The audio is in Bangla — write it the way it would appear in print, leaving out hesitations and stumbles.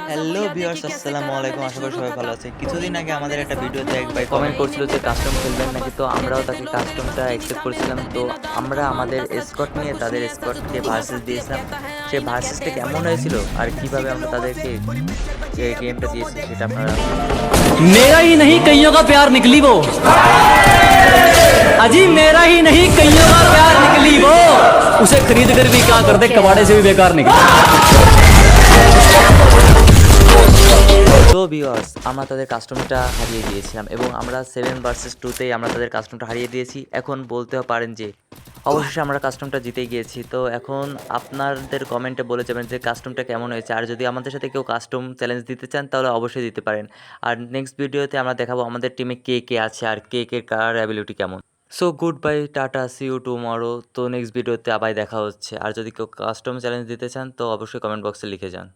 হ্যালো ভিউয়ার্স, আসসালামু আলাইকুম। আশা করি সবাই ভালো আছেন। কিছুদিন আগে আমাদের একটা ভিডিওতে এক ভাই কমেন্ট করছিল যে কাস্টম খেলবেন নাকি, তো আমরাও তাকে কাস্টমটা অ্যাকসেপ্ট করেছিলাম। তো আমরা আমাদের এসকর্ট নিয়ে তাদের এসকর্টকে ভার্সেস দিয়েছিলাম। সেই ভার্সেসটা কেমন হয়েছিল আর কিভাবে আমরা তাদেরকে গেমটা দিয়েছি সেটা আপনারা দেখতে থাকুন। मेरा ही नहीं कईयों का प्यार निकली वो अजी मेरा ही नहीं कईयों का प्यार निकली वो उसे खरीद कर भी क्या करते कबाड़े से भी बेकार निकली। তো ভিউয়ার্স, আমরা তাদের কাস্টমটা হারিয়ে দিয়েছিলাম এবং আমরা 7 ভার্সেস 2 তেই আমরা তাদের কাস্টমটা হারিয়ে দিয়েছি। এখন বলতেও পারেন যে অবশেষে আমরা কাস্টমটা জিতেই গিয়েছি। তো এখন আপনাদের কমেন্টে বলে যাবেন যে কাস্টমটা কেমন হয়েছে। আর যদি আমাদের সাথে কেউ কাস্টম চ্যালেঞ্জ দিতে চান তাহলে অবশ্যই দিতে পারেন। আর নেক্সট ভিডিওতে আমরা দেখাবো আমাদের টিমে কে, কে আছে আর কে কার অ্যাবিলিটি কেমন। So good bye, tata, see you tomorrow. তো নেক্সট ভিডিওতে আবার দেখা হচ্ছে। আর যদি কেউ কাস্টম চ্যালেঞ্জ দিতে চান তো অবশ্যই কমেন্ট বক্সে লিখে যান।